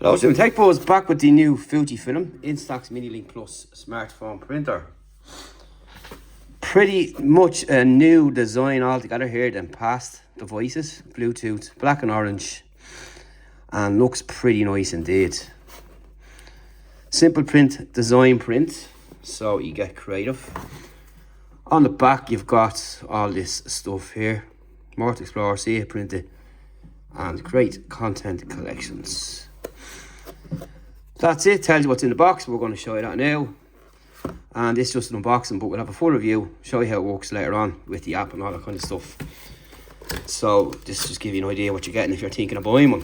Hello, so Tech Buzz back with the new Fujifilm instax miniLink Plus smartphone printer. Pretty much a new design altogether here than past devices. Bluetooth, black and orange, and looks pretty nice indeed. Simple print, design print, so you get creative. On the back you've got all this stuff here. More to explore, see it printed, and great content collections. That's it, tells you what's in the box. We're going to show you that now. And it's just an unboxing, but we'll have a full review, show you how it works later on with the app and all that kind of stuff. So this just give you an idea what you're getting if you're thinking of buying one.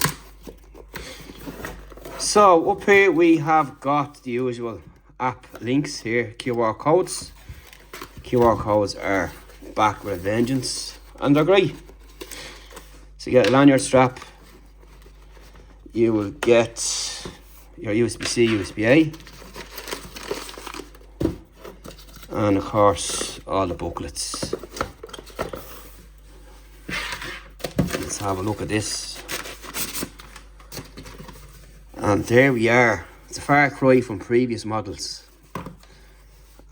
So up here we have got the usual app links here, QR codes. QR codes are back with a vengeance and they're great. So you get a lanyard strap, you will get your USB-C, USB-A, and of course all the booklets. Let's have a look at this. And there we are. It's a far cry from previous models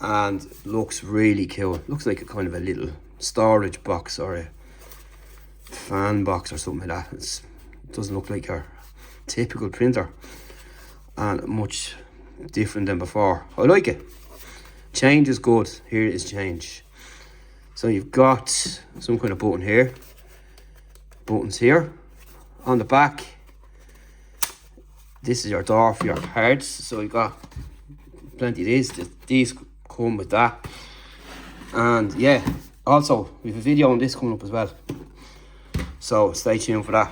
and looks really cool. Looks like a kind of a little storage box or a fan box or something like that. It doesn't look like your typical printer and much different than before. I like it. Change is good. Here is change. So you've got some kind of button here, buttons here. On the back, this is your door for your cards. So you've got plenty of these. These come with that. And yeah, also we have a video on this coming up as well. So stay tuned for that.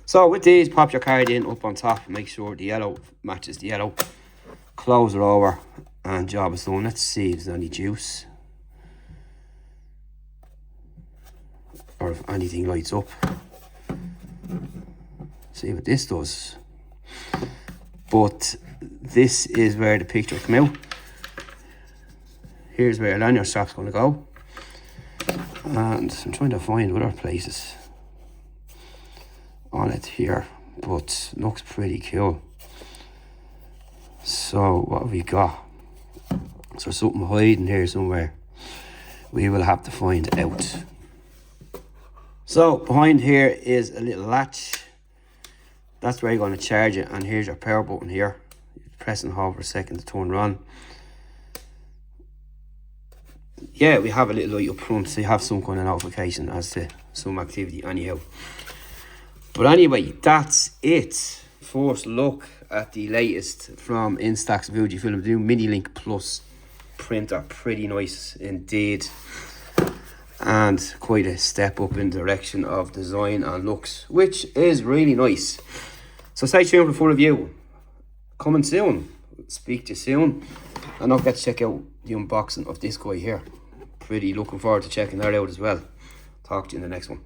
So with these, pop your card in up on top, make sure the yellow matches the yellow, close it over, and job is done. Let's see if there's any juice or if anything lights up. See what this does. But this is where the picture come out. Here's where your lanyard strap's going to go, and I'm trying to find other places on it here, but looks pretty cool. So what have we got? Is there something hiding here somewhere? We will have to find out. So behind here is a little latch. That's where you're going to charge it, and here's your power button here. You press and hold for a second to turn it on. Yeah, we have a little light up front, so you have some kind of notification as to some activity anyhow. But anyway, that's it. First look at the latest from instax Fujifilm, the new miniLink Plus printer. Pretty nice indeed, and quite a step up in direction of design and looks, which is really nice. So stay tuned for full review coming soon. Speak to you soon, and don't forget to check out the unboxing of this guy here. Pretty looking forward to checking that out as well. Talk to you in the next one.